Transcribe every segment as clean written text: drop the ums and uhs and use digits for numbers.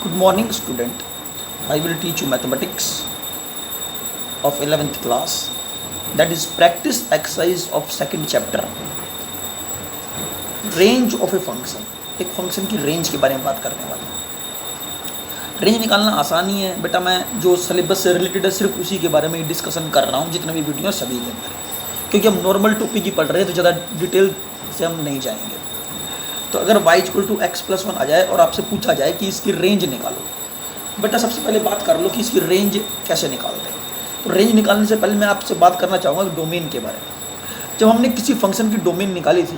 Good morning, student. I will teach you mathematics of 11th class. That is practice exercise of second chapter. Range of a function. एक function की range के बारे में बात करने वाला हूँ। रेंज निकालना आसान ही है बेटा, मैं जो सिलेबस से रिलेटेड है सिर्फ उसी के बारे में डिस्कशन कर रहा हूँ, जितने भी वीडियो सभी के अंदर, क्योंकि हम नॉर्मल टॉपिक ही पढ़ रहे हैं तो ज़्यादा डिटेल से हम नहीं जाएंगे। तो अगर y = x+1 आ जाए और आपसे पूछा जाए कि इसकी रेंज निकालो, बेटा सबसे पहले बात कर लो कि इसकी रेंज कैसे निकालते हैं। तो रेंज निकालने से पहले मैं आपसे बात करना चाहूँगा डोमेन के बारे में। जब हमने किसी फंक्शन की डोमेन निकाली थी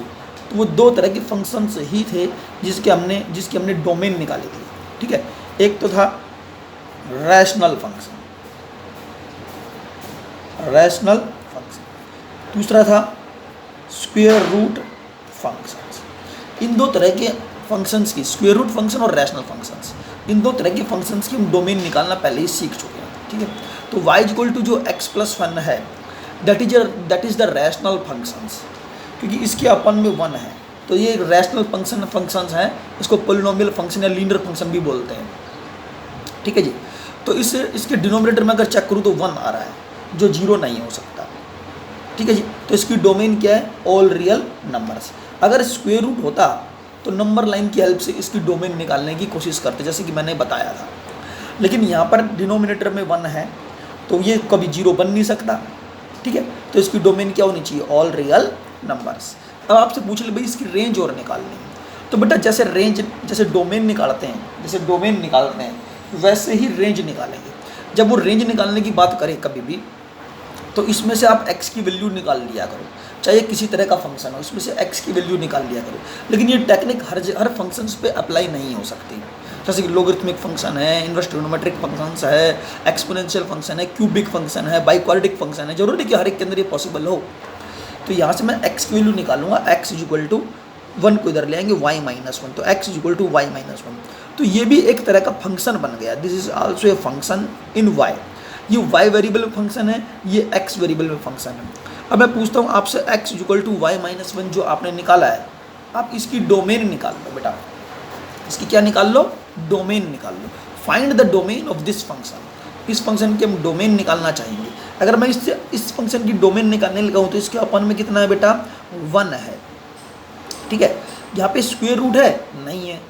तो वो दो तरह के फंक्शंस ही थे जिसकी हमने डोमेन निकाली थी। ठीक है, एक तो था रैशनल फंक्शन, दूसरा था स्क्वायर रूट फंक्शन। इन दो तरह के फंक्शंस की, स्क्वायर रूट फंक्शन और रैशनल फंक्शंस, इन दो तरह के फंक्शंस की हम डोमेन निकालना पहले ही सीख चुके हैं। ठीक है, तो y = जो x+1 है that is the rational functions, क्योंकि इसके अपन में 1 है तो ये रैशनल फंक्शंस हैं। इसको पोलिनोमियल फंक्शन या लीनियर फंक्शन भी बोलते हैं। ठीक है जी, तो इसके डिनोमिनेटर में अगर चेक करूँ तो 1 आ रहा है जो 0 नहीं हो सकता। ठीक है जी, तो इसकी डोमेन क्या है? All real numbers. अगर स्क्वायर रूट होता तो नंबर लाइन की हेल्प से इसकी डोमेन निकालने की कोशिश करते, जैसे कि मैंने बताया था। लेकिन यहाँ पर डिनोमिनेटर में 1 है तो ये कभी 0 बन नहीं सकता। ठीक है, तो इसकी डोमेन क्या होनी चाहिए? All real numbers. अब आपसे पूछ ले भाई इसकी रेंज और निकालनी है, तो बेटा जैसे डोमेन निकालते हैं वैसे ही रेंज निकालेंगे। जब वो रेंज निकालने की बात करें कभी भी तो इसमें से आप x की वैल्यू निकाल लिया करो, चाहे किसी तरह का फंक्शन हो, इसमें से x की वैल्यू निकाल लिया करो। लेकिन ये टेक्निक हर फंक्शंस पे अप्लाई नहीं हो सकती। जैसे कि लोगरिथमिक फंक्शन है, इनवर्स ट्रिग्नोमेट्रिक फंक्शंस है, एक्सपोनेंशियल फंक्शन है, क्यूबिक फंक्शन है, बाइक्वाड्रेटिक फंक्शन है। जरूरी कि हर एक के अंदर ये पॉसिबल हो। तो यहाँ से मैं x की वैल्यू निकालूंगा, x = 1 को इधर ले आएंगे, y-1, तो x = y-1। तो ये भी एक तरह का फंक्शन बन गया। This is also a function in y। ये y वेरिएबल में फंक्शन है, ये x वेरिएबल में फंक्शन है। अब मैं पूछता हूँ आपसे x = y-1 जो आपने निकाला है, आप इसकी डोमेन निकाल लो बेटा। इसकी क्या निकाल लो? डोमेन निकाल लो। Find the domain of this function. इस फंक्शन के हम डोमेन निकालना चाहेंगे। अगर मैं इस फंक्शन की डोमेन निकालने लगा हूँ तो इसके अपन में कितना है बेटा? 1 है। ठीक है, यहाँ पे स्क्वायर रूट है? नहीं है।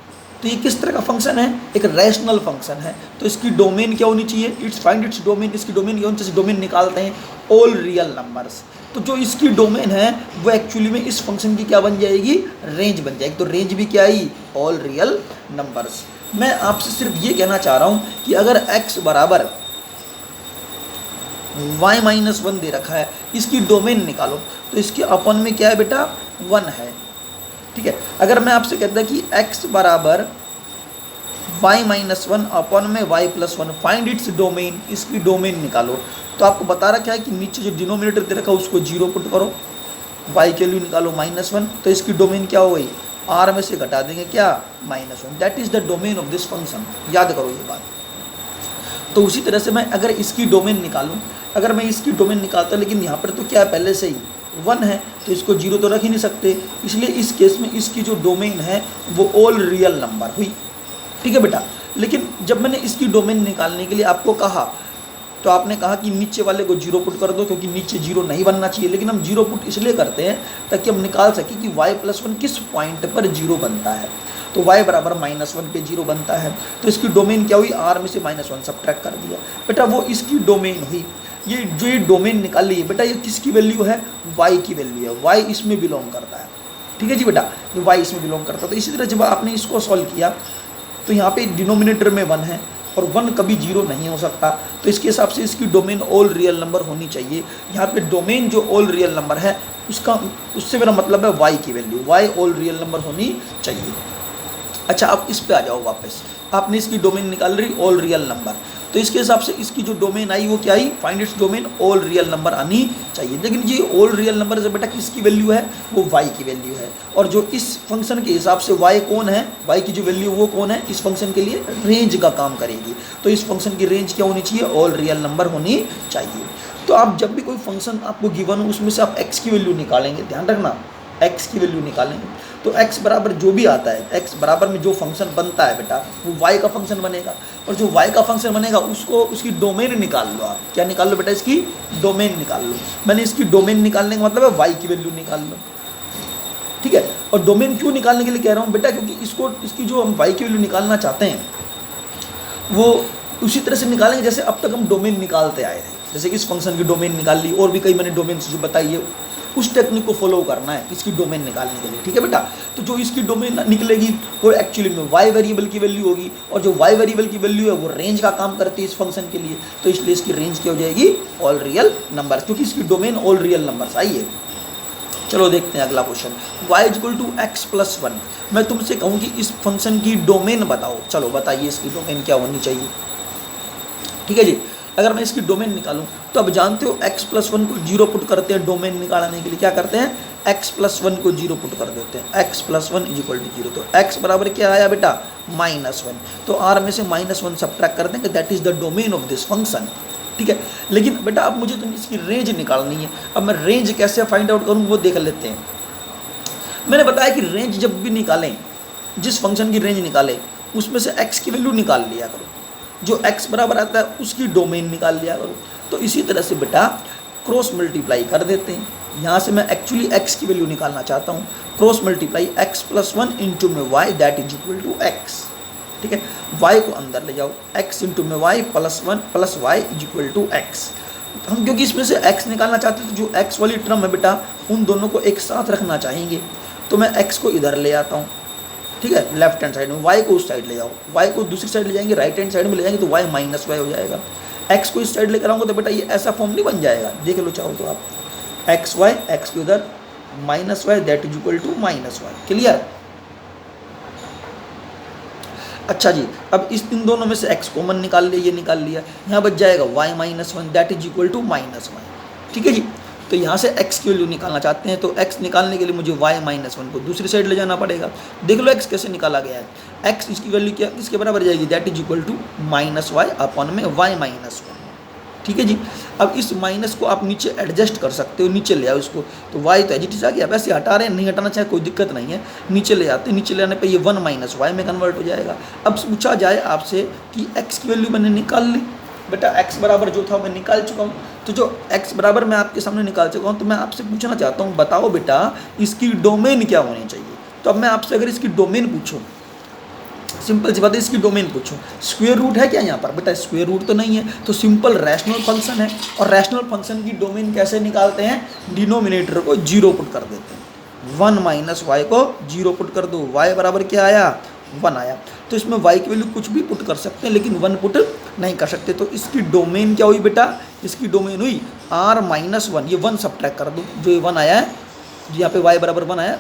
तो ये किस तरह का फंक्शन है? एक रैशनल फंक्शन है। तो इसकी डोमेन क्या होनी चाहिए? Find its domain. इसकी डोमेन क्या होनी चाहिए? डोमेन निकालते हैं ऑल रियल नंबर्स। तो जो इसकी डोमेन है वो एक्चुअली में इस फंक्शन की क्या बन जाएगी? रेंज बन जाएगी। तो रेंज भी क्या आई? All real numbers. मैं आपसे सिर्फ ये कहना चाह रहा हूँ कि अगर x = y-1 दे रखा है, इसकी डोमेन निकालो, तो इसके अपन में क्या है बेटा? 1 है। ठीक है, अगर मैं आपसे कहता कि x = y-1 अपन में y+1, फाइंड इट्स डोमेन, इसकी डोमेन निकालो, तो आपको बता रखा है कि नीचे जो डिनोमिनेटर दे रखा है उसको 0 पुट करो, y के लिए निकालो -1, तो इसकी डोमेन क्या हो गई? r में से घटा देंगे क्या? -1। That is the domain of this function. याद करो ये बात। तो उसी तरह से मैं अगर इसकी डोमेन निकालूं, अगर मैं इसकी डोमेन निकालता, लेकिन यहाँ पर तो क्या है? पहले से ही 1 है तो इसको 0 तो रख ही नहीं सकते, इसलिए इस केस में इसकी जो डोमेन है वो ऑल रियल नंबर हुई। ठीक है बेटा, लेकिन जब मैंने इसकी डोमेन निकालने के लिए आपको कहा तो आपने कहा कि नीचे वाले को 0 पुट कर दो, क्योंकि नीचे 0 नहीं बनना चाहिए। लेकिन हम 0 पुट इसलिए करते हैं ताकि हम निकाल सकें कि y+1 किस पॉइंट पर 0 बनता है। तो y = -1 पे 0 बनता है। तो इसकी डोमेन क्या हुई? r में से -1 सब्ट्रैक्ट कर दिया बेटा, वो इसकी डोमेन हुई। ये डोमेन निकाल ली है बेटा, ये किसकी वैल्यू है? y की वैल्यू है। y इसमें बिलोंग करता है। ठीक है जी बेटा, ये y इसमें बिलोंग करता है। तो इसी तरह जब आपने इसको सॉल्व किया तो यहाँ पे डिनोमिनेटर में 1 है और 1 कभी 0 नहीं हो सकता, तो इसके हिसाब से इसकी डोमेन ऑल रियल नंबर होनी चाहिए। यहाँ पे डोमेन जो ऑल रियल नंबर है उससे मेरा मतलब है y की value, y all real number होनी चाहिए। अच्छा, आप इस पे आ जाओ वापस। आपने इसकी डोमेन निकाल रही ऑल रियल नंबर, तो इसके हिसाब से इसकी जो डोमेन आई वो क्या आई? Find its domain all real number आनी चाहिए। लेकिन ये ऑल रियल नंबर से बेटा किसकी वैल्यू है? वो y की वैल्यू है। और जो इस फंक्शन के हिसाब से y कौन है? y की जो वैल्यू वो कौन है? इस फंक्शन के लिए रेंज का काम करेगी। तो इस फंक्शन की रेंज क्या होनी चाहिए? ऑल रियल नंबर होनी चाहिए। तो आप जब भी कोई फंक्शन आपको गिवन हो उसमें से आप x की वैल्यू निकालेंगे, ध्यान रखना x की वैल्यू निकालेंगे, तो x बराबर जो भी आता है, x बराबर में जो फंक्शन बनता है बेटा वो y का फंक्शन बनेगा, और जो y का फंक्शन बनेगा उसको उसकी डोमेन निकाल लो आप। क्या निकाल लो बेटा? इसकी डोमेन निकाल लो। मैंने इसकी डोमेन निकालने का मतलब है y की वैल्यू निकाल लो, ठीक है। और डोमेन क्यों निकालने के लिए कह रहा हूँ बेटा? क्योंकि इसकी जो हम y की वैल्यू निकालना चाहते हैं वो उसी तरह से निकालेंगे जैसे अब तक हम डोमेन निकालते आए थे। जैसे कि इस फंक्शन की डोमेन निकाल ली, और भी कई मैंने डोमेन जो बताई है, उस टेक्निक को फॉलो करना है इसकी डोमेन निकालने के लिए, ठीक है बेटा। तो जो इसकी डोमेन निकलेगी वो एक्चुअली में y वेरिएबल की वैल्यू होगी, और जो y वेरिएबल की वैल्यू है वो रेंज का काम करती है इस फंक्शन के लिए, तो इसलिए इसकी रेंज क्या हो जाएगी? ऑल रियल नंबर्स, क्योंकि इसकी डोमेन ऑल रियल नंबर्स आई है। चलो देखते हैं अगला question, y equal to X plus one. मैं तुमसे कहूँ कि इस फंक्शन की डोमेन बताओ, चलो बताइए इसकी डोमेन क्या होनी चाहिए, ठीक है जी। अगर मैं इसकी डोमेन निकालूं तो अब जानते हो x प्लस वन को जीरो पुट करते हैं डोमेन निकालने के लिए। क्या करते हैं? x प्लस वन को जीरो पुट कर देते हैं, x plus one is equal to zero. तो x बराबर क्या आया बेटा? Minus one. तो r में से माइनस वन सब्ट्रैक्ट कर देंगे, that is the domain of this function, ठीक है। लेकिन बेटा अब मुझे तो इसकी रेंज निकालनी है। अब मैं रेंज कैसे फाइंड आउट करूँ वो देख लेते हैं। मैंने बताया कि रेंज जब भी निकालें, जिस फंक्शन की रेंज निकालें उसमें से x की वैल्यू निकाल लिया करो, जो x बराबर आता है उसकी डोमेन निकाल लिया करो। तो इसी तरह से बेटा क्रॉस मल्टीप्लाई कर देते हैं। यहाँ से मैं एक्चुअली x की वैल्यू निकालना चाहता हूँ, cross multiply x plus one into में y that is equal to x, ठीक है। y को अंदर ले जाओ, x इंटू में y plus one plus Y is equal to x। हम क्योंकि इसमें से x निकालना चाहते हैं तो जो x वाली टर्म है बेटा उन दोनों को एक साथ रखना चाहेंगे, तो मैं x को इधर ले आता हूँ, ठीक है, लेफ्ट हैंड साइड में, y को उस साइड ले जाओ, y को दूसरी साइड ले जाएंगे, राइट हैंड साइड में ले जाएंगे तो y माइनस वाई हो जाएगा। x को इस साइड लेकर आऊँगा तो बेटा ये ऐसा फॉर्म नहीं बन जाएगा, देख लो चाहो तो आप, एक्स वाई, एक्स को इधर minus Y that is equal to minus Y, clear. अच्छा जी, अब इस इन दोनों में से x कॉमन निकाल लिया, ये निकाल लिया, यहाँ बच जाएगा y minus one that is equal to minus Y, ठीक है जी। तो यहाँ से x की वैल्यू निकालना चाहते हैं तो x निकालने के लिए मुझे y माइनस वन को दूसरी साइड ले जाना पड़ेगा। देख लो x कैसे निकाला गया है, x इसकी वैल्यू क्या इसके बराबर जाएगी, that is equal to minus Y upon में y माइनस वन, ठीक है जी। अब इस माइनस को आप नीचे एडजस्ट कर सकते हो, नीचे ले आओ इसको, तो y तो एजिटिस आ गया, वैसे हटा रहे हैं, नहीं हटाना चाहे कोई दिक्कत नहीं है, नीचे ले आते हैं, नीचे ले आने पे ये वन माइनस वाई में कन्वर्ट हो जाएगा। अब पूछा जाए आपसे कि x की वैल्यू मैंने निकाल ली, बेटा x बराबर जो था मैं निकाल चुका हूँ, तो जो x बराबर मैं आपके सामने निकाल चुका हूँ, तो मैं आपसे पूछना चाहता हूँ बताओ बेटा इसकी डोमेन क्या होनी चाहिए। तो अब मैं आपसे अगर इसकी डोमेन पूछूँ, सिंपल सी बात है, इसकी डोमेन पूछूं, स्क्वायर रूट है क्या यहाँ पर बेटा? स्क्वायर रूट तो नहीं है, तो सिंपल रैशनल फंक्शन है, और रैशनल फंक्शन की डोमेन कैसे निकालते हैं? डिनोमिनेटर को जीरो पुट कर देते हैं, वन माइनस वाई को जीरो पुट कर दो, वाई बराबर क्या आया? वन आया। तो इसमें वाई की वैल्यू कुछ भी पुट कर सकते हैं लेकिन वन पुट नहीं कर सकते। तो इसकी डोमेन क्या हुई बेटा? इसकी डोमेन हुई आर माइनस वन, ये वन सब्ट्रैक्ट कर दो, जो ये वन आया है, यहाँ पे वाई बराबर वन आया,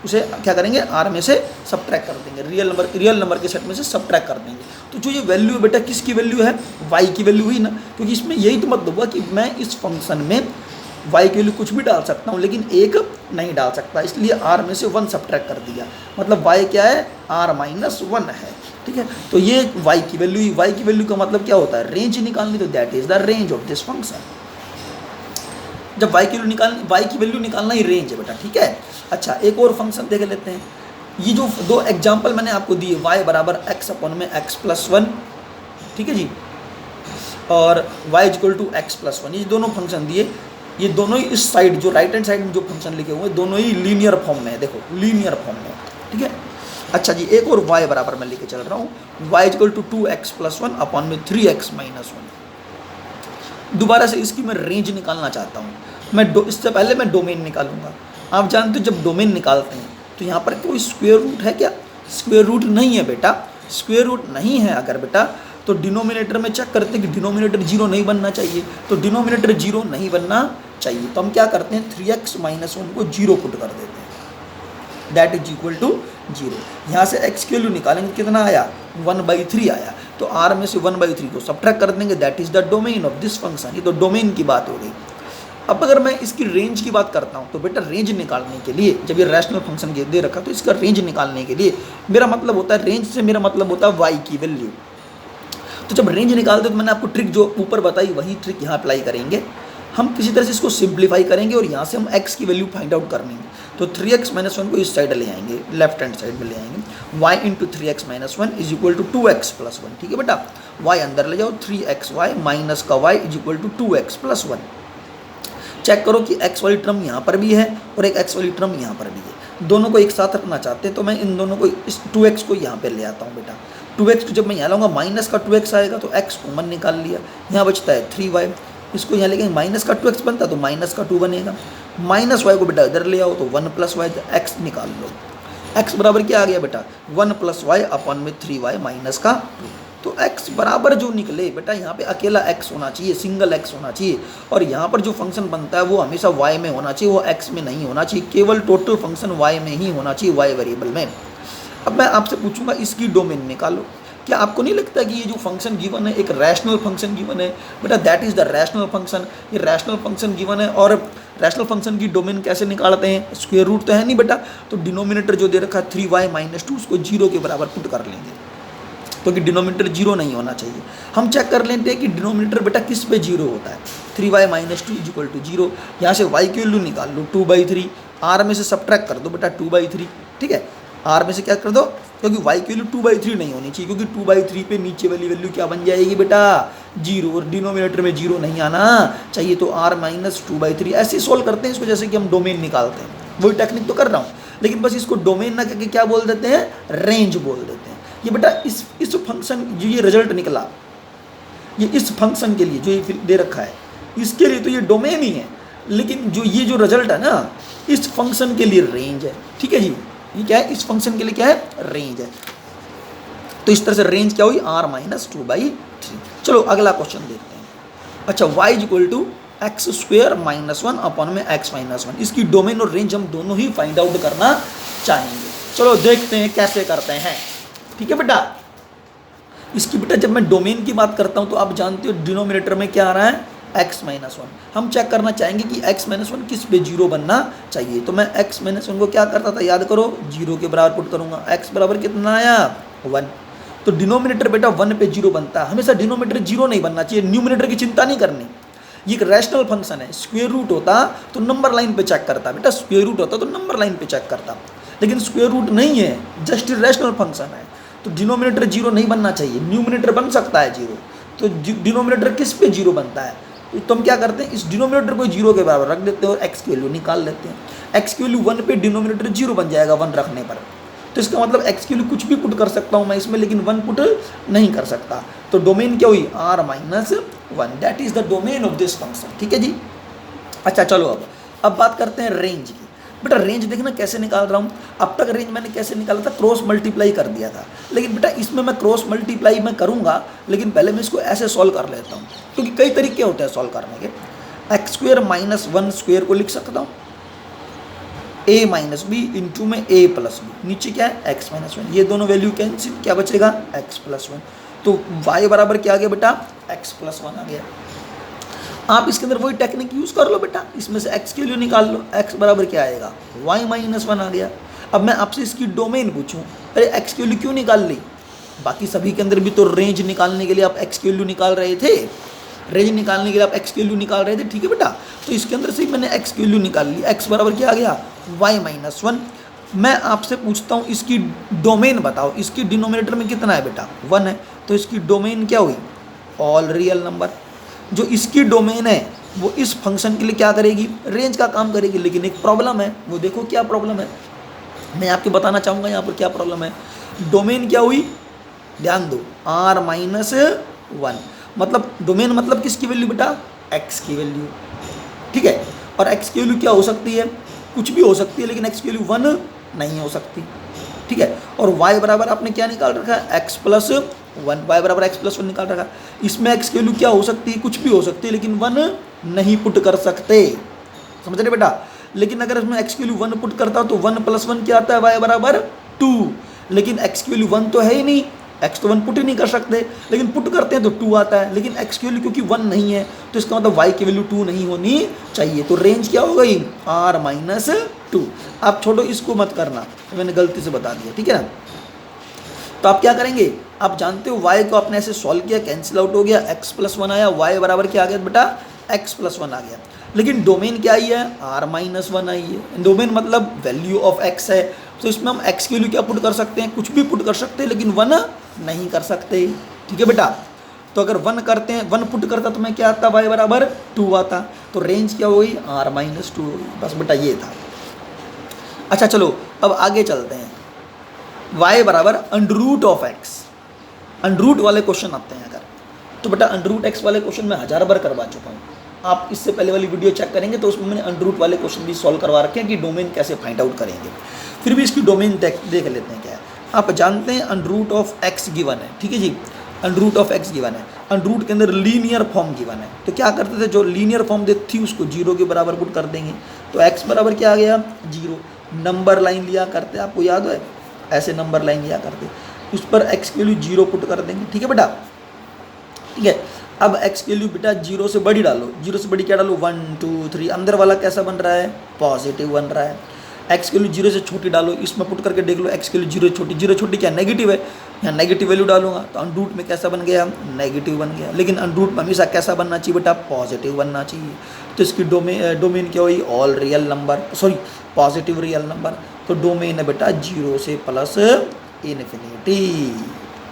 उसे क्या करेंगे? आर में से सब्ट्रैक्ट कर देंगे, रियल नंबर के सेट में से सब्ट्रैक्ट कर देंगे। तो जो ये वैल्यू है बेटा किसकी वैल्यू है? वाई की वैल्यू हुई ना, क्योंकि इसमें यही तो मतलब हुआ कि मैं इस फंक्शन में वाई की वैल्यू कुछ भी डाल सकता हूँ लेकिन एक नहीं डाल सकता, इसलिए आर में से वन सब्ट्रैक्ट कर दिया, मतलब वाई क्या है? आर माइनस वन है, ठीक है। तो ये वाई की वैल्यू हुई। वाई की वैल्यू का मतलब क्या होता है? रेंज निकालनी, तो that is the range of this function. जब y की वैल्यू निकालना ही रेंज है बेटा, ठीक है। अच्छा, एक और फंक्शन देख लेते हैं। ये जो दो एग्जांपल मैंने आपको दिए, y बराबर x अपॉन में x प्लस वन, ठीक है जी, और y equal to x plus one, ये दोनों फंक्शन दिए, ये दोनों ही इस साइड जो राइट हैंड साइड में जो फंक्शन लिखे हुए हैं दोनों ही लीनियर फॉर्म में है, देखो लीनियर फॉर्म में, ठीक है। अच्छा जी, एक और y बराबर मैं लेके चल रहा हूँ, y equal to 2x plus one upon में 3x माइनस वन। दोबारा से इसकी मैं रेंज निकालना चाहता हूँ, इससे पहले मैं डोमेन निकालूंगा। आप जानते हो जब डोमेन निकालते हैं तो यहाँ पर कोई स्क्वायर रूट है क्या? स्क्वायर रूट नहीं है बेटा, स्क्वायर रूट नहीं है अगर बेटा, तो डिनोमिनेटर में चेक करते हैं कि डिनोमिनेटर जीरो नहीं बनना चाहिए, तो डिनोमिनेटर जीरो नहीं बनना चाहिए, तो हम क्या करते हैं? 3x माइनस वन को जीरो पुट कर देते हैं, that is equal to zero. यहाँ से x की वैल्यू निकालेंगे, कितना आया? 1/3 आया, तो r में से 1/3 को सब्ट्रैक्ट कर देंगे, that is the domain of this function. ये तो डोमेन की बात हो गई। अब अगर मैं इसकी रेंज की बात करता हूँ तो बेटा रेंज निकालने के लिए, जब ये रैशनल फंक्शन दे रखा तो इसका रेंज निकालने के लिए मेरा मतलब होता है, रेंज से मेरा मतलब होता है y की वैल्यू। तो जब रेंज निकालते तो मैंने आपको ट्रिक जो ऊपर बताई वही ट्रिक यहाँ अप्लाई करेंगे। हम किसी तरह से इसको सिंप्लीफाई करेंगे और यहाँ से हम x की वैल्यू फाइंड आउट कर लेंगे। तो 3x माइनस वन को इस साइड ले आएंगे, लेफ्ट हैंड साइड में ले आएंगे। y into 3x minus one is equal to 2x plus one. ठीक है बेटा, y अंदर ले जाओ, 3xy माइनस का y is equal to 2x plus one. Check करो कि x वाली टर्म यहाँ पर भी है और एक x वाली टर्म यहाँ पर भी है, दोनों को एक साथ रखना चाहते हैं तो मैं इन दोनों को, इस 2x को यहाँ पे ले आता हूँ बेटा। 2x को जब मैं यहाँ लाऊंगा माइनस का 2x आएगा तो x कॉमन निकाल लिया, यहाँ बचता है 3y। इसको यहाँ लेके माइनस का 2x बनता तो माइनस का 2 बनेगा। माइनस y को बेटा इधर ले आओ तो 1 प्लस वाई, x निकाल लो। x बराबर क्या आ गया बेटा, 1 प्लस वाई अपन में 3y माइनस का 2। तो x बराबर जो निकले बेटा, यहाँ पे अकेला x होना चाहिए, सिंगल x होना चाहिए। और यहाँ पर जो फंक्शन बनता है वो हमेशा y में होना चाहिए, वो x में नहीं होना चाहिए। केवल टोटल फंक्शन y में ही होना चाहिए, y वेरिएबल में। अब मैं आपसे पूछूंगा इसकी डोमेन निकालो। क्या आपको नहीं लगता कि ये जो फंक्शन गिवन है एक रैशनल फंक्शन गिवन है बेटा, that is the rational function. ये रैशनल फंक्शन गिवन है और रैशनल फंक्शन की डोमेन कैसे निकालते हैं, स्क्वायर रूट तो है नहीं बेटा, तो डिनोमिनेटर जो दे रखा है 3y माइनस 2 उसको 0 के बराबर पुट कर लेंगे, क्योंकि डिनोमिनेटर 0 नहीं होना चाहिए। हम चेक कर लेते हैं कि डिनोमिनेटर बेटा किस पे 0 होता है, 3y minus 2 is equal to 0। यहाँ से y की वैल्यू निकाल लो 2/3, r में से सब्ट्रैक्ट कर दो बेटा 2/3। ठीक है, r में से क्या कर दो, क्योंकि y की वैल्यू 2/3 नहीं होनी चाहिए, क्योंकि 2/3 पे नीचे वाली वैल्यू क्या बन जाएगी बेटा 0, और डिनोमिनेटर में 0 नहीं आना चाहिए, तो r माइनस 2/3। ऐसे सॉल्व करते हैं इसको जैसे कि हम डोमेन निकालते हैं, वही टेक्निक तो कर रहा हूँ, लेकिन बस इसको डोमेन ना करके क्या बोल देते हैं, रेंज बोल देते हैं। ये बेटा इस फंक्शन जो ये रिजल्ट निकला, ये इस फंक्शन के लिए जो ये दे रखा है इसके लिए तो ये डोमेन ही है, लेकिन जो ये जो रिजल्ट है ना इस फंक्शन के लिए रेंज है। ठीक है जी, ये क्या है, इस फंक्शन के लिए क्या है, रेंज है। तो इस तरह से रेंज क्या हुई, r माइनस 2/3। चलो अगला क्वेश्चन देखते हैं। अच्छा, y is equal to X square minus 1 upon में x माइनस 1, इसकी डोमेन और रेंज हम दोनों ही फाइंड आउट करना चाहेंगे। चलो देखते हैं कैसे करते हैं। ठीक है बेटा, इसकी बेटा जब मैं डोमेन की बात करता हूं तो आप जानते हो डिनोमिनेटर में क्या आ रहा है, x माइनस 1। हम चेक करना चाहेंगे कि x माइनस 1 किस पे 0 बनना चाहिए, तो मैं x माइनस 1 को क्या करता था, याद करो 0 के बराबर पुट करूंगा। x बराबर कितना आया 1, तो डिनोमिनेटर बेटा 1 पे 0 बनता है। हमेशा डिनोमिनेटर 0 नहीं बनना चाहिए, न्यूमिनेटर की चिंता नहीं करनी। ये एक रैशनल फंक्शन है, स्क्वायर रूट होता तो नंबर लाइन पे चेक करता बेटा, स्क्वायर रूट होता तो नंबर लाइन पे चेक करता, लेकिन स्क्वायर रूट नहीं है, जस्ट रैशनल फंक्शन है, तो डिनोमिनेटर 0 नहीं बनना चाहिए। न्यूमिनेटर बन सकता है 0, तो डिनोमिनेटर किस पे 0 बनता है, तो हम क्या करते हैं, इस डिनोमिनेटर को 0 के बराबर रख देते हैं और x की वैल्यू निकाल लेते हैं। x की वैल्यू 1 पे डिनोमिनेटर 0 बन जाएगा 1 रखने पर, तो इसका मतलब x की वैल्यू कुछ भी पुट कर सकता हूँ मैं इसमें, लेकिन 1 पुट नहीं कर सकता। तो डोमेन क्या हुई, r minus 1, that is the domain of this function. ठीक है जी। अच्छा चलो अब बात करते हैं रेंज की। बेटा रेंज देखना कैसे निकाल रहा हूँ, अब तक रेंज मैंने कैसे निकाला था, क्रॉस मल्टीप्लाई कर दिया था, लेकिन बेटा इसमें मैं क्रॉस मल्टीप्लाई मैं करूँगा, लेकिन पहले मैं इसको ऐसे सॉल्व कर लेता हूँ, क्योंकि कई तरीके होते हैं सॉल्व करने के। एक्स स्क्वेयर माइनस 1 स्क्वेयर को लिख सकता हूँ a माइनस बी इंटू में a प्लस बी, नीचे क्या है x माइनस 1, ये दोनों वैल्यू कैंसिल, क्या बचेगा x प्लस 1, तो y बराबर क्या आ गया बेटा x प्लस 1 आ गया। आप इसके अंदर वही टेक्निक यूज़ कर लो बेटा, इसमें से x की वैल्यू निकाल लो, x बराबर क्या आएगा y माइनस 1 आ गया। अब मैं आपसे इसकी डोमेन पूछूं, अरे x की वैल्यू क्यों निकाल ली, बाकी सभी के अंदर भी तो रेंज निकालने के लिए आप x की वैल्यू निकाल रहे थे, रेंज निकालने के लिए आप x की वैल्यू निकाल रहे थे, ठीक है बेटा। तो इसके अंदर से मैंने x की वैल्यू निकाल ली, x बराबर क्या आ गया y माइनस 1। मैं आपसे पूछता हूँ इसकी डोमेन बताओ, इसकी डिनोमिनेटर में कितना है बेटा 1 है, तो इसकी डोमेन क्या हुई ऑल रियल नंबर। जो इसकी डोमेन है वो इस फंक्शन के लिए क्या करेगी, रेंज का काम करेगी, लेकिन एक प्रॉब्लम है, वो देखो क्या प्रॉब्लम है, मैं आपको बताना चाहूँगा यहाँ पर क्या प्रॉब्लम है। डोमेन क्या हुई, ध्यान दो r माइनस 1, मतलब डोमेन मतलब किसकी वैल्यू बेटा x की वैल्यू, ठीक है। और x की वैल्यू क्या हो सकती है, कुछ भी हो सकती है, लेकिन x की वैल्यू 1 नहीं हो सकती, ठीक है। और y बराबर आपने क्या निकाल रखा है x प्लस 1, y बराबर x प्लस 1 निकाल रखा है। इसमें x की वैल्यू क्या हो सकती है, कुछ भी हो सकती है, लेकिन 1 नहीं पुट कर सकते, समझ रहे बेटा। लेकिन अगर इसमें x की वैल्यू 1 पुट करता हो तो 1 प्लस 1 क्या आता है y बराबर 2, लेकिन x की वैल्यू 1 तो है ही नहीं, x तो 1 पुट ही नहीं कर सकते, लेकिन पुट करते हैं तो 2 आता है, लेकिन x की वैल्यू क्योंकि 1 नहीं है तो इसका मतलब y की वैल्यू 2 नहीं होनी चाहिए। तो रेंज क्या हो गई r माइनस 2। आप छोड़ो इसको मत करना, मैंने गलती से बता दिया, ठीक है ना। तो आप क्या करेंगे, आप जानते हो y को आपने ऐसे सॉल्व किया, कैंसिल आउट हो गया, x प्लस 1 आया, y बराबर क्या आ गया बेटा एक्स प्लस वन आ गया, लेकिन डोमेन क्या आई है, आर माइनस वन आई है। डोमेन मतलब वैल्यू ऑफ एक्स है, तो इसमें हम एक्स की वैल्यू क्या पुट कर सकते हैं, कुछ भी पुट कर सकते हैं, लेकिन वन नहीं कर सकते। ठीक है बेटा, तो अगर वन करते हैं, वन पुट करता तो मैं क्या आता, वाई बराबर 2 आता, तो रेंज क्या हुई, आर माइनस 2 हुई। बस बेटा ये था। अच्छा चलो अब आगे चलते हैं, y बराबर under root of X. Under root वाले क्वेश्चन आते हैं अगर, तो बेटा अंडर रूट एक्स वाले क्वेश्चन मैं 1000 बार करवा चुका हूँ। आप इससे पहले वाली वीडियो चेक करेंगे तो उसमें मैंने अंडर रूट वाले क्वेश्चन भी सॉल्व करवा रखे हैं कि डोमेन कैसे फाइंड आउट करेंगे। फिर भी इसकी डोमेन देख लेते हैं क्या है। आप जानते हैं under root of x given है, ठीक है जी, under root of x given है, अंडर रूट के अंदर लीनियर फॉर्म गिवन है, तो क्या करते थे, जो लीनियर फॉर्म देती थी उसको 0 के बराबर पुट कर देंगे, तो एक्स बराबर क्या आ गया, 0। नंबर लाइन लिया करते, आपको याद है, ऐसे नंबर लाइन लिया करते, उस पर एक्स की वैल्यू 0 पुट कर देंगे। ठीक है बेटा, ठीक है। अब एक्स की वैल्यू बेटा 0 से बड़ी डालो, 0 से बड़ी क्या डालो, 1 2 3, अंदर वाला कैसा बन रहा है, पॉजिटिव बन रहा है। एक्स की वैल्यू 0 से छोटी डालो, इसमें पुट करके देख लो, एक्स की वैल्यू 0 छोटी, 0 छोटी क्या नेगेटिव है, यहाँ नेगेटिव वैल्यू डालूंगा तो अंडर रूट में कैसा बन गया, नेगेटिव बन गया। लेकिन अंडर रूट में हमेशा कैसा बनना चाहिए बेटा, पॉजिटिव बनना चाहिए। तो इसकी डोमेन क्या हुई, all real number, sorry positive real number. तो डोमेन है बेटा 0 से प्लस इन्फिनिटी,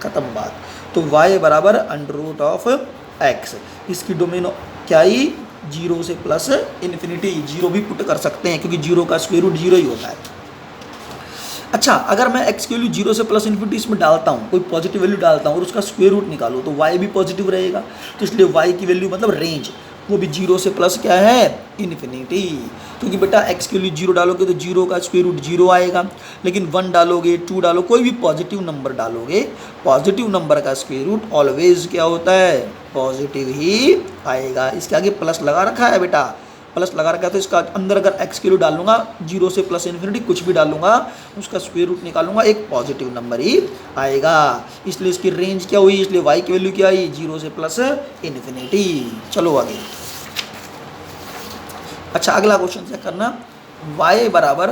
खत्म बात। तो y बराबर अंडर रूट ऑफ एक्स, इसकी डोमेन क्या आई, 0 से प्लस इन्फिनिटी, 0 भी पुट कर सकते हैं क्योंकि 0 का स्क्वायर रूट 0 ही होता है। अच्छा, अगर मैं x की वैल्यू 0 से प्लस इन्फिनिटी इसमें डालता हूँ, कोई पॉजिटिव वैल्यू डालता हूँ और उसका स्क्वायर रूट निकालो तो y भी पॉजिटिव रहेगा, तो इसलिए y की वैल्यू मतलब रेंज वो भी 0 से प्लस क्या है, इन्फिनिटी। क्योंकि बेटा x के लिए 0 डालोगे तो 0 का स्क्वायर रूट 0 आएगा, लेकिन 1 डालोगे, 2 डालो, कोई भी पॉजिटिव नंबर डालोगे, पॉजिटिव नंबर का स्क्वायर रूट ऑलवेज क्या होता है, पॉजिटिव ही आएगा। इसके आगे प्लस लगा रखा है बेटा, प्लस लगा रखा है, तो इसका अंदर अगर x के लिए डालूंगा 0 से प्लस इन्फिनिटी कुछ भी डालूंगा, उसका स्क्वायर रूट निकालूंगा, एक पॉजिटिव नंबर ही आएगा। इसलिए इसकी रेंज क्या हुई, इसलिए y की वैल्यू क्या आई, 0 से प्लस इन्फिनिटी। चलो आगे। अच्छा, अगला क्वेश्चन चेक करना, y बराबर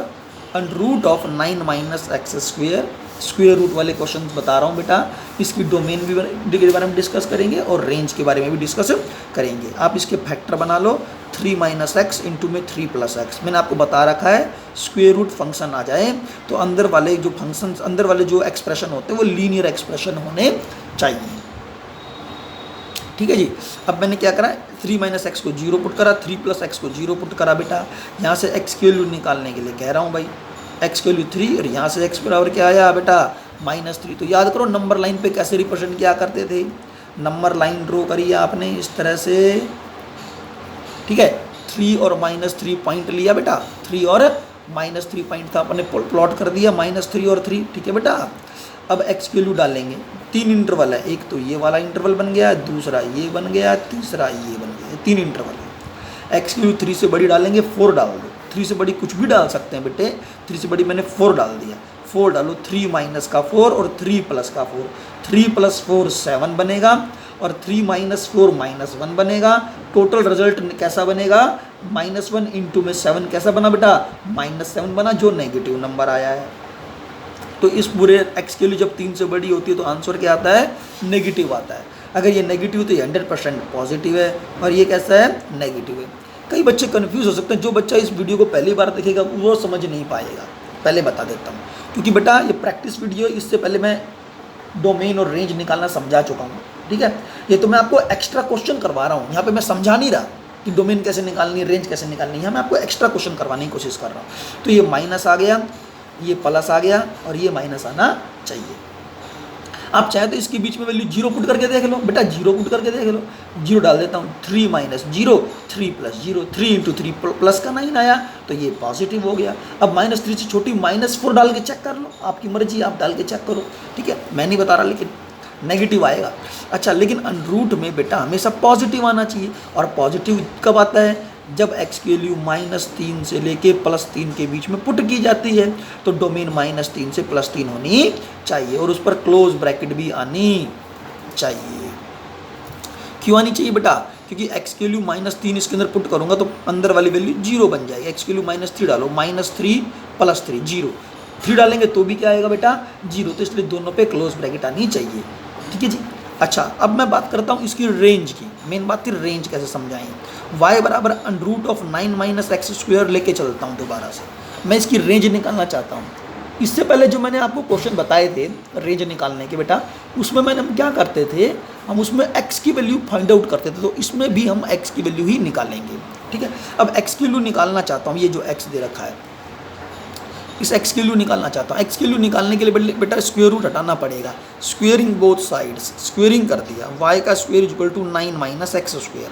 under root of 9 minus X square. Square root वाले क्वेश्चन बता रहा हूँ बेटा, इसकी डोमेन भी के बारे में डिस्कस करेंगे और रेंज के बारे में भी डिस्कस करेंगे। आप इसके फैक्टर बना लो, 3 माइनस एक्स इंटू में 3 प्लस एक्स। मैंने आपको बता रखा है स्क्वेयर रूट फंक्शन आ जाए तो अंदर वाले जो फंक्शन, अंदर वाले जो एक्सप्रेशन होते हैं वो लीनियर एक्सप्रेशन होने चाहिए। ठीक है जी। अब मैंने क्या करा, 3 माइनस एक्स को 0 पुट करा, 3 प्लस एक्स को 0 पुट करा बेटा। यहाँ से एक्स की वैल्यू निकालने के लिए कह रहा हूँ भाई, एक्स की वैल्यू 3 और यहाँ से एक्स बराबर क्या आया बेटा, -3। तो याद करो नंबर लाइन पे कैसे रिप्रेजेंट किया करते थे, नंबर लाइन ड्रॉ करिए आपने इस तरह से, ठीक है। 3 और -3 पॉइंट लिया बेटा, 3 और -3 पॉइंट था, अपने प्लॉट कर दिया, -3 और 3, ठीक है बेटा। अब एक्स की वैल्यू डालेंगे, 3 इंटरवल है, एक तो ये वाला इंटरवल बन गया, दूसरा ये बन गया, तीसरा ये बन गया, 3 इंटरवल है। एक्स की वैल्यू 3 से बड़ी डालेंगे, 4 डाल दो, 3 से बड़ी कुछ भी डाल सकते हैं बेटे, 3 से बड़ी मैंने 4 डाल दिया, 4 डालो, 3 माइनस का 4 और 3 प्लस का 4, 3 प्लस 4 7 बनेगा और 3 माइनस 4 -1 बनेगा। टोटल रिजल्ट कैसा बनेगा, -1 इंटू में 7 कैसा बना बेटा, -7 बना, जो नेगेटिव नंबर आया है। तो इस पूरे x के लिए जब 3 से बड़ी होती है तो आंसर क्या आता है, नेगेटिव आता है। अगर ये नेगेटिव तो ये 100% पॉजिटिव है और ये कैसा है, नेगेटिव है। कई बच्चे कंफ्यूज हो सकते हैं, जो बच्चा इस वीडियो को पहली बार देखेगा वो समझ नहीं पाएगा, पहले बता देता हूँ, क्योंकि बेटा ये प्रैक्टिस वीडियो, इससे पहले मैं डोमेन और रेंज निकालना समझा चुका हूँ, ठीक है। ये तो मैं आपको एक्स्ट्रा क्वेश्चन करवा रहा हूँ, यहाँ पे मैं समझा नहीं रहा कि डोमेन कैसे निकालनी है, रेंज कैसे निकालनी है, यहाँ मैं आपको एक्स्ट्रा क्वेश्चन करवाने की कोशिश कर रहा हूँ। तो ये माइनस आ गया, ये प्लस आ गया और ये माइनस आना चाहिए। आप चाहे तो इसके बीच में वैल्यू 0 पुट करके देख लो बेटा, 0 पुट करके देख लो, 0 डाल देता हूँ, 3 माइनस 0, 3 प्लस 0, 3 इंटू 3 प्लस का 9 आया तो ये पॉजिटिव हो गया। अब -3 से छोटी -4 डाल के चेक कर लो, आपकी मर्जी, आप डाल के चेक करो, ठीक है, मैं नहीं बता रहा, लेकिन नेगेटिव आएगा। अच्छा, लेकिन अंडर रूट में बेटा हमेशा पॉजिटिव आना चाहिए, और पॉजिटिव कब आता है, जब x की वैल्यू -3 से लेके +3 के बीच में पुट की जाती है, तो डोमेन -3 से +3 होनी चाहिए और उस पर क्लोज ब्रैकेट भी आनी चाहिए। क्यों आनी चाहिए बेटा, क्योंकि x की वैल्यू -3 इसके अंदर पुट करूंगा तो अंदर वाली वैल्यू 0 बन जाएगी। x की वैल्यू -3 डालो, -3 + 3 0, 3 डालेंगे तो भी क्या आएगा बेटा, 0, तो इसलिए दोनों पे क्लोज ब्रैकेट आनी चाहिए, ठीक है जी। अच्छा, अब मैं बात करता हूँ इसकी रेंज की, मेन बात थी रेंज कैसे समझाएं। y बराबर under root of 9 minus X square लेके चलता हूँ दोबारा से, मैं इसकी रेंज निकालना चाहता हूँ। इससे पहले जो मैंने आपको क्वेश्चन बताए थे रेंज निकालने के बेटा, उसमें हम क्या करते थे, हम उसमें x की वैल्यू फाइंड आउट करते थे, तो इसमें भी हम x की वैल्यू ही निकालेंगे। ठीक है, अब x की वैल्यू निकालना चाहता हूँ, ये जो x दे रखा है इस x की वैल्यू निकालना चाहता हूँ। x की वैल्यू निकालने के लिए बेटा स्क्वायर रूट हटाना पड़ेगा, स्क्वेयरिंग बोथ साइड्स, स्क्वेयरिंग कर दिया, y का square equal to 9 minus X square.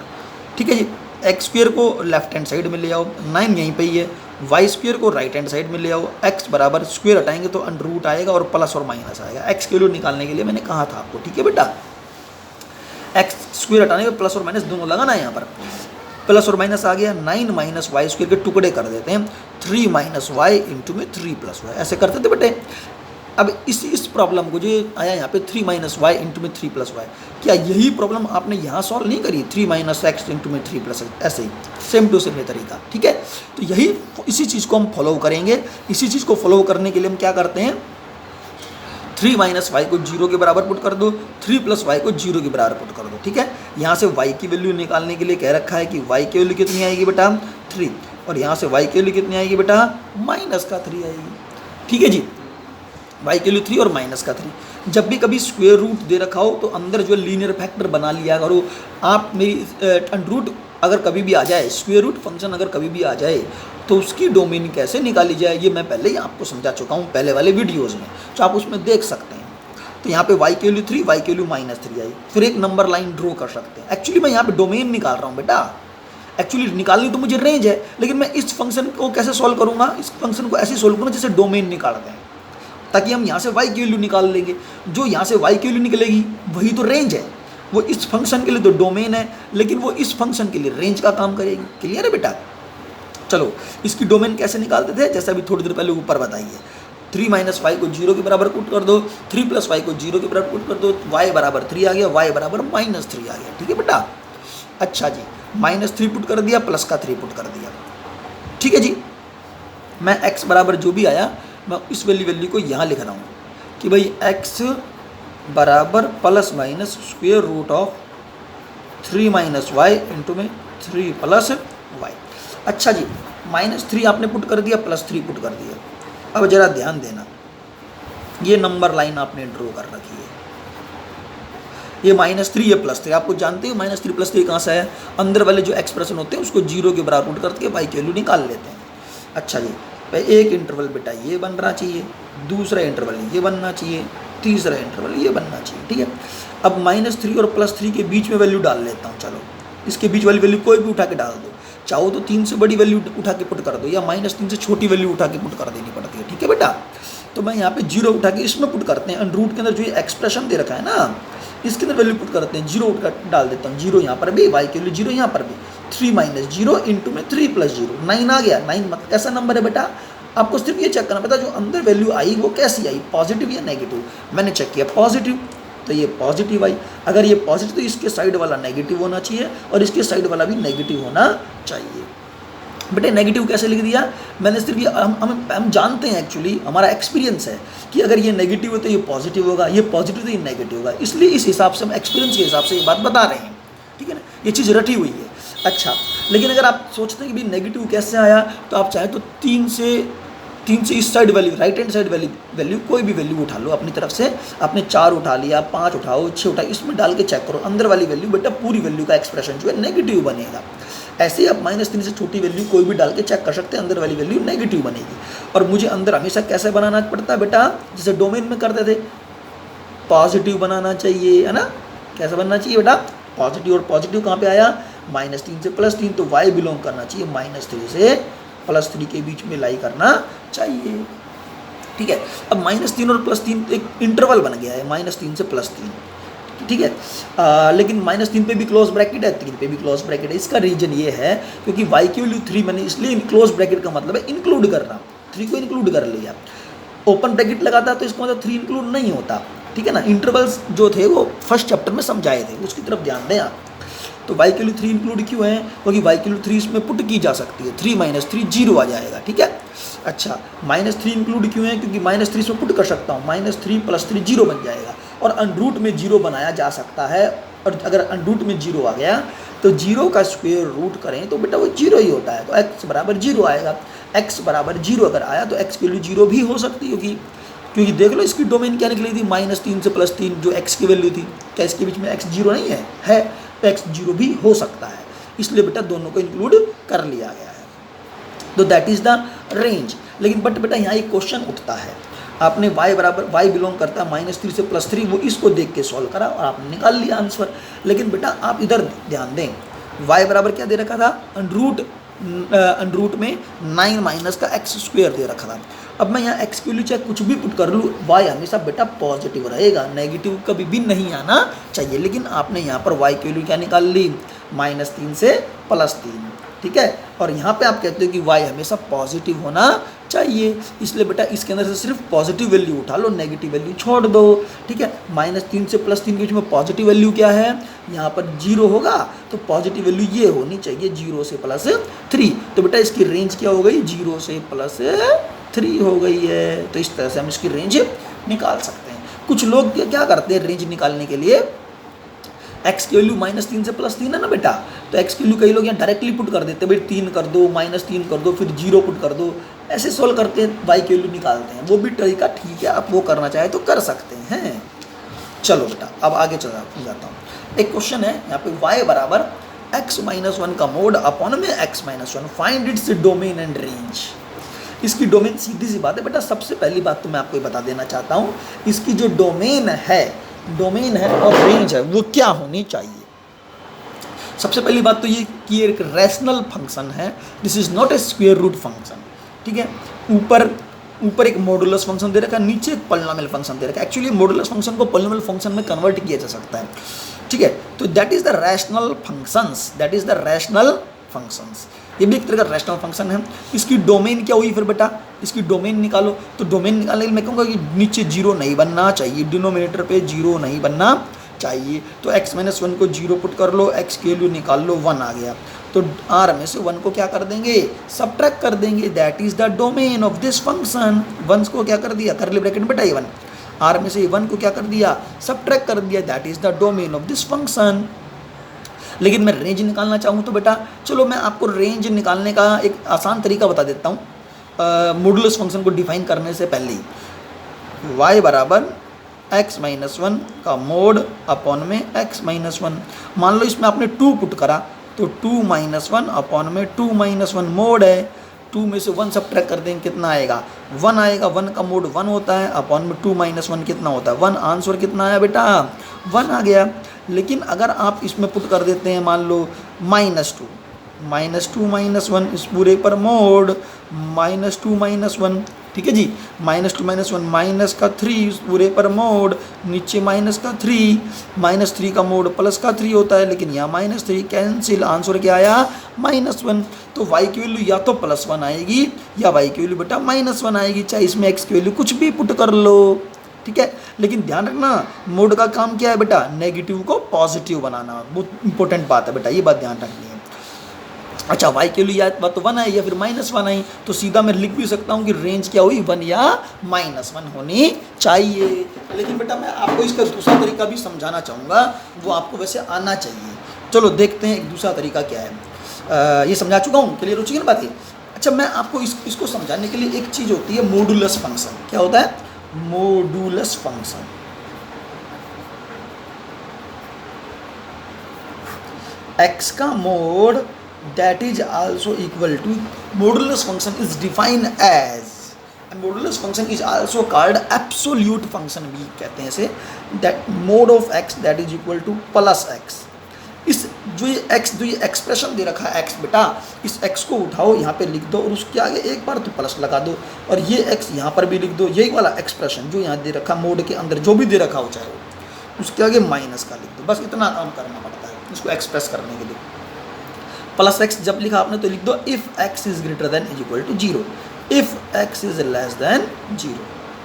ठीक है जी, एक्स स्क्वायर को लेफ्ट हैंड साइड में ले आओ, 9 यहीं पे ही है, वाई स्क्वायर को राइट हैंड साइड में ले आओ, x बराबर स्क्वायर हटाएंगे तो अंडर रूट आएगा और प्लस और माइनस आएगा। x की वैल्यू निकालने के लिए मैंने कहा था आपको, ठीक है बेटा, x स्क्वायर हटाने के प्लस और माइनस दोनों लगाना है यहाँ पर, प्लस और माइनस आ गया, 9 माइनस वाई स्क्वायर के टुकड़े कर देते हैं, 3 माइनस वाई इंटू में 3 प्लस वाई, ऐसे करते थे बेटे। अब इस प्रॉब्लम को जो आया यहाँ पे 3 माइनस वाई इंटू में 3 प्लस वाई, क्या यही प्रॉब्लम आपने यहाँ सॉल्व नहीं करी, 3 माइनस एक्स इंटू में 3 प्लस एक्स, ऐसे ही सेम टू सेम ये तरीका। ठीक है, तो यही इसी चीज़ को हम फॉलो करेंगे। इसी चीज़ को फॉलो करने के लिए हम क्या करते हैं, 3 माइनस वाई को 0 के बराबर पुट कर दो, 3 प्लस वाई को 0 के बराबर पुट कर दो। ठीक है, यहाँ से y की वैल्यू निकालने के लिए कह रखा है कि y की वैल्यू कितनी आएगी बेटा 3, और यहाँ से y की वैल्यू कितनी आएगी बेटा माइनस का 3 आएगी। ठीक है जी, y की वैल्यू 3 और माइनस का 3। जब भी कभी स्क्वायर रूट दे रखा हो तो अंदर जो लीनियर फैक्टर बना लिया करो आप। मेरी अंडर रूट अगर कभी भी आ जाए, स्क्वायर रूट फंक्शन अगर कभी भी आ जाए तो उसकी डोमेन कैसे निकाली जाए ये मैं पहले ही आपको समझा चुका हूँ पहले वाले वीडियोज़ में, तो आप उसमें देख सकते हैं। तो यहाँ पे y की वैल्यू 3, y की वैल्यू माइनस 3 आई, फिर एक नंबर लाइन ड्रॉ कर सकते हैं। एक्चुअली मैं यहाँ पे डोमेन निकाल रहा हूँ बेटा, एक्चुअली निकालनी तो मुझे रेंज है, लेकिन मैं इस फंक्शन को कैसे सॉल्व करूँगा, इस फंक्शन को ऐसे सॉल्व करूँगा जैसे डोमेन निकालते हैं, ताकि हम यहाँ से y की वैल्यू निकाल लेंगे। जो यहाँ से y की वैल्यू निकलेगी वही तो रेंज है, वो इस फंक्शन के लिए तो डोमेन है, लेकिन वो इस फंक्शन के लिए रेंज का काम करेगी। क्लियर है बेटा? चलो इसकी डोमेन कैसे निकालते थे, जैसे अभी थोड़ी देर पहले ऊपर बताइए, 3 माइनस वाई को 0 के बराबर पुट कर दो, 3 प्लस वाई को 0 के बराबर पुट कर दो, y बराबर 3 आ गया, y बराबर माइनस 3 आ गया। ठीक है बेटा? अच्छा जी, माइनस 3 पुट कर दिया, प्लस का 3 पुट कर दिया। ठीक है जी, मैं x बराबर जो भी आया मैं इस वैल्यू को यहाँ लिख रहा हूँ कि भाई x बराबर plus minus square root of 3 minus Y into में 3 प्लस वाई। अच्छा जी, -3 आपने पुट कर दिया, +3 पुट कर दिया। अब जरा ध्यान देना, ये नंबर लाइन आपने ड्रॉ कर रखी है, ये -3 ये +3, आपको जानते हो -3 +3 कहाँ से है, अंदर वाले जो एक्सप्रेशन होते हैं उसको 0 के बराबर पुट करके y की वैल्यू निकाल लेते हैं। अच्छा जी, एक इंटरवल बेटा ये बनना चाहिए, दूसरा इंटरवल ये बनना चाहिए, तीसरा इंटरवल ये बनना चाहिए। ठीक है, अब -3 और +3 के बीच में वैल्यू डाल लेता हूँ। चलो इसके बीच वाली वैल्यू कोई भी उठा के डाल दो, चाहो तो 3 से बड़ी वैल्यू उठा के पुट कर दो, या -3 से छोटी वैल्यू उठा के पुट कर देनी पड़ती है। ठीक है बेटा? तो मैं यहाँ पे 0 उठा के इसमें पुट करते हैं, अंडर रूट के अंदर जो ये एक्सप्रेशन दे रखा है ना, इसके अंदर वैल्यू पुट करते हैं, 0 उठ कर डाल देता हूँ, 0 यहाँ पर भी, y के लिए 0 यहाँ पर भी, 3 माइनस 0 इंटू में 3 प्लस 0, 9 आ गया। 9 मतलब कैसा नंबर है बेटा, आपको सिर्फ ये चेक करना पड़ता है जो अंदर वैल्यू आई वो कैसी आई, पॉजिटिव या नेगेटिव। मैंने चेक किया पॉजिटिव, तो ये पॉजिटिव आई। अगर ये पॉजिटिव तो इसके साइड वाला नेगेटिव होना चाहिए और इसके साइड वाला भी नेगेटिव होना चाहिए। बेटे नेगेटिव कैसे लिख दिया मैंने, सिर्फ ये हम जानते हैं, एक्चुअली हमारा एक्सपीरियंस है कि अगर ये नेगेटिव हो तो ये पॉजिटिव होगा, ये पॉजिटिव तो ये नेगेटिव होगा, इसलिए इस हिसाब से हम एक्सपीरियंस के हिसाब से ये बात बता रहे हैं। ठीक है ना, ये चीज़ रटी हुई है। अच्छा, लेकिन अगर आप सोचते हैं कि भाई नेगेटिव कैसे आया, तो आप चाहे तो 3 से इस side value, right hand side value कोई भी वैल्यू उठा लो अपनी तरफ से, आपने 4 उठा लिया, 5 उठाओ, 6 उठाओ, इसमें डाल के चेक करो, अंदर वाली वैल्यू बेटा पूरी वैल्यू का एक्सप्रेशन जो है नेगेटिव बनेगा। ऐसे ही आप -3 से छोटी वैल्यू कोई भी डाल के चेक कर सकते हैं, अंदर वाली वैल्यू नेगेटिव बनेगी। और मुझे अंदर हमेशा कैसे बनाना पड़ता है बेटा, जैसे डोमेन में करते थे, पॉजिटिव बनाना चाहिए, है ना? कैसा बनना चाहिए बेटा, पॉजिटिव। और पॉजिटिव कहाँ पे आया, -3 से +3, तो y बिलोंग करना चाहिए -3 से +3 के बीच में लाई करना चाहिए। ठीक है, अब -3 और +3 एक इंटरवल बन गया है, -3 से +3। ठीक है, लेकिन -3 पे भी क्लोज ब्रैकेट है, 3 पे भी क्लोज ब्रैकेट है। इसका रीजन ये है क्योंकि y की वैल्यू 3 मैंने इसलिए क्लोज ब्रैकेट का मतलब है इंक्लूड करना, 3 को इंक्लूड कर लिया। ओपन ब्रैकेट लगाता तो इसका मतलब 3 इंक्लूड नहीं होता। ठीक है ना, इंटरवल्स जो थे वो फर्स्ट चैप्टर में समझाए थे, उसकी तरफ ध्यान दें आप। तो y की वैल्यू 3 इंक्लूड क्यों है, क्योंकि y की वैल्यू 3 इसमें पुट की जा सकती है, 3 - 3 0 आ जाएगा। ठीक है, अच्छा -3 इंक्लूड क्यों है, क्योंकि -3 इसमें पुट कर सकता हूँ, -3 + 3 0 बन जाएगा। और अनरूट में जीरो बनाया जा सकता है। और अगर अनरूट में जीरो आ गया तो जीरो का स्क्वायर रूट करें तो बेटा वो जीरो ही होता है, तो एक्स बराबर जीरो आएगा। एक्स बराबर जीरो अगर आया तो एक्स की वैल्यू जीरो भी हो सकती होगी, क्योंकि देख लो इसकी डोमेन क्या निकली थी, -3 से +3 जो एक्स की वैल्यू थी। क्या इसके बीच में एक्स जीरो नहीं है तो एक्स जीरो भी हो सकता है, इसलिए बेटा दोनों को इंक्लूड कर लिया गया है। तो दैट इज द रेंज। लेकिन बट बेटा यहाँ एक क्वेश्चन उठता है, आपने y बिलोंग करता है -3 से +3, वो इसको देख के सॉल्व करा और आपने निकाल लिया आंसर। लेकिन बेटा आप इधर ध्यान दें, y बराबर क्या दे रखा था, अनरूट में 9 माइनस का एक्स स्क्वायर दे रखा था। अब मैं यहाँ एक्स की वैल्यू चाहे कुछ भी पुट कर लूँ, y हमेशा बेटा पॉजिटिव रहेगा, नेगेटिव कभी भी नहीं आना चाहिए। लेकिन आपने यहाँ पर y की वैल्यू क्या निकाल ली, -3 से +3, ठीक है। और यहाँ पे आप कहते हो कि y हमेशा पॉजिटिव होना चाहिए, इसलिए बेटा इसके अंदर से सिर्फ पॉजिटिव वैल्यू उठा लो, नेगेटिव वैल्यू छोड़ दो, ठीक है। -3 से +3 के बीच में पॉजिटिव वैल्यू क्या है, यहाँ पर जीरो होगा, तो पॉजिटिव वैल्यू ये होनी चाहिए 0 से +3। तो बेटा इसकी रेंज क्या हो गई, 0 से +3 हो गई है। तो इस तरह से हम इसकी रेंज निकाल सकते हैं। कुछ लोग क्या करते हैं रेंज निकालने के लिए, एक्स की वैल्यू -3 से +3 है ना बेटा, तो एक्स की वैल्यू कई लोग यहाँ डायरेक्टली पुट कर देते हैं, भाई 3 कर दो, -3 कर दो, फिर 0 पुट कर दो, ऐसे सोल्व करते हैं, वाई की वैल्यू निकालते हैं। वो भी तरीका ठीक है, आप वो करना चाहे तो कर सकते हैं। चलो बेटा अब आगे चला जाता हूँ। एक क्वेश्चन है यहाँ पे, y बराबर x-1 का मोड अपॉन में x-1, find its domain and range. इसकी डोमेन सीधी सी बात है बेटा, सबसे पहली बात तो मैं आपको बता देना चाहता हूँ, इसकी जो डोमेन है और रेंज है वो क्या होनी चाहिए। सबसे पहली बात तो ये कि एक रैशनल फंक्शन है, this is not a square root function, ठीक है। ऊपर एक मॉडुलस फंक्शन दे रखा है, नीचे एक पॉलिनोमियल फंक्शन दे रखा है। एक्चुअली मॉडुलस फंक्शन को पॉलिनोमियल फंक्शन में कन्वर्ट किया जा सकता है, ठीक है। तो that is the rational functions, ये भी एक तरह का रैशनल फंक्शन है। इसकी डोमेन क्या हुई फिर बेटा, इसकी डोमेन निकालो। तो डोमेन निकालने के लिए मैं कहूँगा कि नीचे जीरो नहीं बनना चाहिए, डिनोमिनेटर पे जीरो नहीं बनना चाहिए। तो x-1 को जीरो पुट कर लो, x की वैल्यू निकाल लो, 1 आ गया। तो r में से 1 को क्या कर देंगे, सबट्रैक्ट कर देंगे, that is the domain of this function. 1 को क्या कर दिया, करली ब्रैकेट में बेटा ये 1, r में से 1 को क्या कर दिया, सबट्रैक्ट कर दिया, that is the domain of this function. लेकिन मैं रेंज निकालना चाहूँ तो बेटा चलो मैं आपको रेंज निकालने का एक आसान तरीका बता देता हूँ। मॉडुलस फंक्शन को डिफाइन करने से पहले y बराबर x-1 का मोड अपॉन में x-1, मान लो इसमें आपने 2 पुट करा तो 2-1 अपॉन में 2-1 मोड है, 2 में से 1 सबट्रैक्ट कर देंगे, कितना आएगा, 1 आएगा। 1 का मोड 1 होता है, अपॉन में 2-1 कितना होता है, 1। आंसर कितना आया बेटा, 1 आ गया। लेकिन अगर आप इसमें पुट कर देते हैं, मान लो -2-1 इस पूरे पर मोड -2-1, ठीक है जी, -2-1 माइनस का 3 इस पूरे पर मोड, नीचे -3 का मोड +3 होता है, लेकिन यहाँ -3 कैंसिल, आंसर क्या आया, -1। तो y की वैल्यू या तो +1 आएगी या y की वैल्यू बेटा -1 आएगी, चाहे इसमें x की वैल्यू कुछ भी पुट कर लो, ठीक है। लेकिन ध्यान रखना मोड का काम क्या है बेटा, नेगेटिव को पॉजिटिव बनाना, बहुत इंपॉर्टेंट बात है बेटा, ये बात ध्यान रखनी है। अच्छा y के लिए या तो 1 आई या फिर -1 आई, तो सीधा मैं लिख भी सकता हूँ कि रेंज क्या हुई, 1 या -1 होनी चाहिए। लेकिन बेटा मैं आपको इसका दूसरा तरीका भी समझाना चाहूँगा, वो आपको वैसे आना चाहिए। चलो देखते हैं एक दूसरा तरीका क्या है। ये समझा चुका हूँ, क्लियर हो चुकी है ना बात ये। अच्छा मैं आपको इसको समझाने के लिए एक चीज़ होती है मॉडुलस फंक्शन। क्या होता है, मॉडुलस फंक्शन। x का mode that is also equal to modulus function is defined as, and modulus function is also called absolute function भी कहते हैं इसे, that mode of x that is equal to plus x। इस जो ये expression दे रखा है x बेटा, इस x को उठाओ यहाँ पे लिख दो और उसके आगे एक बार तो प्लस लगा दो, और ये x यहाँ पर भी लिख दो, यही वाला एक्सप्रेशन जो यहाँ दे रखा मोड के अंदर जो भी दे रखा हो चाहे वो, उसके आगे माइनस का लिख दो। बस इतना काम करना पड़ता है इसको एक्सप्रेस करने के लिए। +x जब लिखा आपने तो लिख दो if x is greater than is equal to 0, if x is less than 0,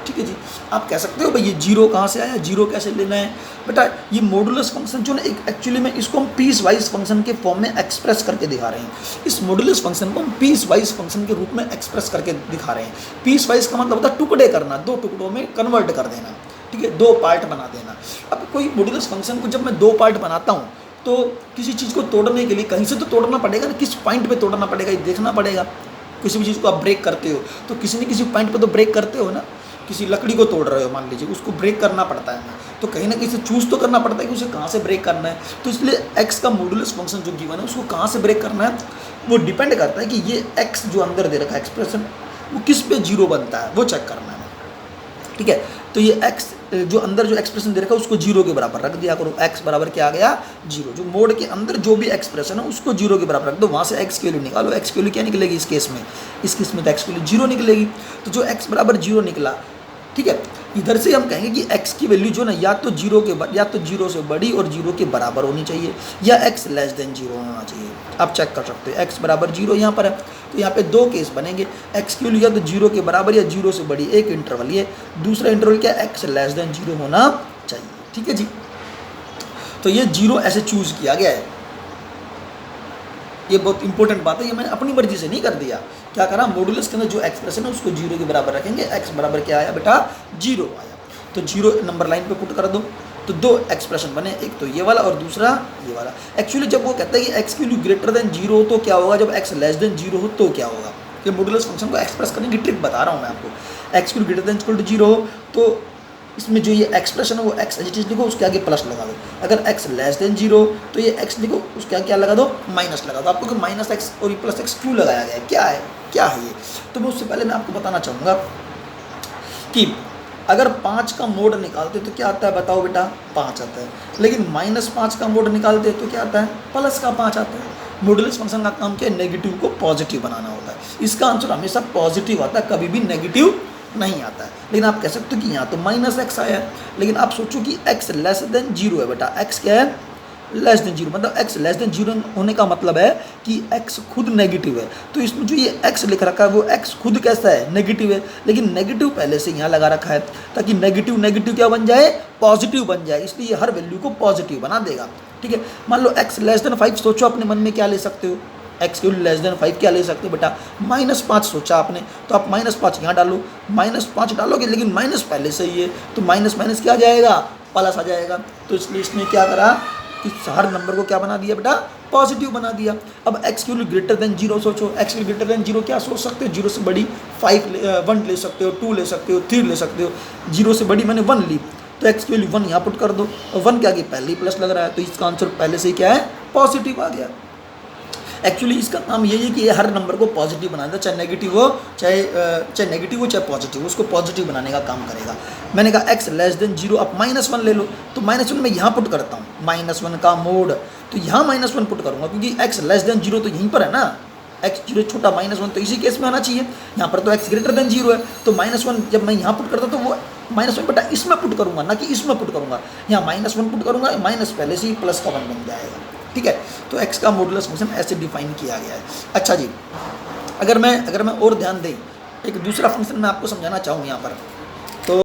ठीक है जी। आप कह सकते हो भाई ये 0 कहाँ से आया, 0 कैसे लेना है बेटा, ये मॉडुलस फंक्शन जो ना एक एक्चुअली में इसको हम पीस वाइज फंक्शन के फॉर्म में एक्सप्रेस करके दिखा रहे हैं। इस मॉडुलस फंक्शन को हम पीस वाइज फंक्शन के रूप में एक्सप्रेस करके दिखा रहे हैं। पीस वाइज का मतलब होता है टुकड़े करना, 2 टुकड़ों में कन्वर्ट कर देना। ठीक है, 2 पार्ट बना देना। अब कोई मॉड्यूलस फंक्शन को जब मैं 2 पार्ट बनाता हूँ तो किसी चीज़ को तोड़ने के लिए कहीं से तो तोड़ना पड़ेगा ना, किस पॉइंट पे तोड़ना पड़ेगा ये देखना पड़ेगा। किसी भी चीज़ को आप ब्रेक करते हो तो किसी न किसी पॉइंट पे तो ब्रेक करते हो ना। किसी लकड़ी को तोड़ रहे हो मान लीजिए, उसको ब्रेक करना पड़ता है ना, तो कहीं ना कहीं से चूज तो करना पड़ता है कि उसे कहाँ से ब्रेक करना है। तो इसलिए एक्स का मॉड्यूलस फंक्शन जो गिवन है उसको कहाँ से ब्रेक करना है वो डिपेंड करता है कि ये एक्स जो अंदर दे रखा है एक्सप्रेशन वो किस पे 0 बनता है वो चेक करना है, ठीक है। तो ये x जो अंदर जो एक्सप्रेशन दे रखा है उसको 0 के बराबर रख दिया करो। x बराबर क्या आ गया 0। जो मोड के अंदर जो भी एक्सप्रेशन है उसको 0 के बराबर रख दो, वहाँ से x की वैल्यू निकालो। x की वैल्यू क्या निकलेगी इस केस में तो x की वैल्यू 0 निकलेगी। तो जो x बराबर 0 निकला, ठीक है, इधर से हम कहेंगे कि x की वैल्यू जो ना या तो 0 से बड़ी और 0 के बराबर होनी चाहिए या x लेस देन 0 होना चाहिए। आप चेक कर सकते हो x बराबर 0 यहाँ पर है तो यहाँ पे 2 केस बनेंगे। x की वैल्यू या तो 0 के बराबर या 0 से बड़ी, एक इंटरवल ये, दूसरा इंटरवल क्या x लेस देन 0 होना चाहिए, ठीक है जी। तो ये 0 ऐसे चूज किया गया है, ये बहुत इंपॉर्टेंट बात है, ये मैंने अपनी मर्जी से नहीं कर दिया। क्या करा, मॉड्यूलस के अंदर जो एक्सप्रेशन है उसको 0 के बराबर रखेंगे। x बराबर क्या आया बेटा 0 आया, तो 0 नंबर लाइन पे पुट कर दो। तो 2 एक्सप्रेशन बने, एक तो ये वाला और दूसरा ये वाला। एक्चुअली जब वो कहता है कि x की वैल्यू ग्रेटर देन 0 हो तो क्या होगा, जब x लेस देन 0 हो तो क्या होगा। ये मॉड्यूलस फंक्शन को एक्सप्रेस करने की ट्रिक बता रहा हूँ मैं आपको। x की value greater than equal to 0 हो तो इसमें जो ये एक्सप्रेशन है वो x एज इट इज लिखो, उसके आगे प्लस लगा दो। अगर x लेस देन 0 तो ये x लिखो, उसके आगे क्या लगा दो माइनस लगा दो। आपको कि माइनस एक्स और ये प्लस एक्स क्यों लगाया गया है, क्या है ये, तो मैं उससे पहले मैं आपको बताना चाहूँगा कि अगर 5 का मोड निकालते तो क्या आता है बताओ बेटा 5 आता है, लेकिन -5 का मोड निकालते तो क्या आता है प्लस का 5 आता है। मॉड्यूलस फंक्शन का काम क्या है, नेगेटिव को पॉजिटिव बनाना होता है। इसका आंसर हमेशा पॉजिटिव आता है, कभी भी नेगेटिव नहीं आता है। लेकिन आप कह सकते हो कि यहाँ तो -x आया है, लेकिन आप सोचो कि x लेस देन 0 है बेटा। x क्या है लेस देन 0, मतलब x लेस देन 0 होने का मतलब है कि x खुद नेगेटिव है। तो इसमें जो ये x लिख रखा है वो x खुद कैसा है नेगेटिव है, लेकिन नेगेटिव पहले से यहाँ लगा रखा है ताकि नेगेटिव क्या बन जाए पॉजिटिव बन जाए, इसलिए ये हर वैल्यू को पॉजिटिव बना देगा, ठीक है। मान लो x लेस देन 5, सोचो अपने मन में क्या ले सकते हो, x की वैल्यू लेस देन 5 क्या ले सकते हो बेटा -5 सोचा आपने, तो आप -5 यहाँ डालो, -5 डालोगे लेकिन माइनस पहले से ही है तो माइनस क्या आ जाएगा प्लस आ जाएगा। तो इसलिए इसने क्या करा कि हर नंबर को क्या बना दिया बेटा पॉजिटिव बना दिया। अब x की वैल्यू ग्रेटर देन 0 सोचो, x की ग्रेटर देन 0 क्या सोच सकते हो, 0 से बड़ी 1 ले सकते हो, 2 ले सकते हो, 3 ले सकते हो। 0 से बड़ी मैंने 1 ली तो x की वैल्यू 1 यहाँ पुट कर दो, और 1 के आगे पहले ही प्लस लग रहा है तो इसका आंसर पहले से ही क्या है पॉजिटिव आ गया। एक्चुअली इसका काम यही है कि ये हर नंबर को पॉजिटिव बना देता, चाहे नेगेटिव हो चाहे पॉजिटिव हो, उसको पॉजिटिव बनाने का काम करेगा। मैंने कहा x लेस देन 0, आप -1 ले लो, तो -1 मैं यहाँ पुट करता हूँ, -1 का मोड, तो यहाँ -1 पुट करूँगा क्योंकि x लेस देन 0 तो यहीं पर है ना, x0 छोटा -1 तो इसी केस में आना चाहिए। यहाँ पर तो x ग्रेटर देन 0 है तो -1 जब मैं यहाँ पुट करता तो वो -1 बेटा इसमें पुट करूँगा ना कि इसमें पुट करूँगा, यहाँ -1 पुट करूँगा, माइनस पहले से ही प्लस का 1 बन जाएगा, ठीक है। तो x का मॉड्यूलस फंक्शन ऐसे डिफाइन किया गया है। अच्छा जी, अगर मैं और ध्यान दें एक दूसरा फंक्शन मैं आपको समझाना चाहूँ यहाँ पर,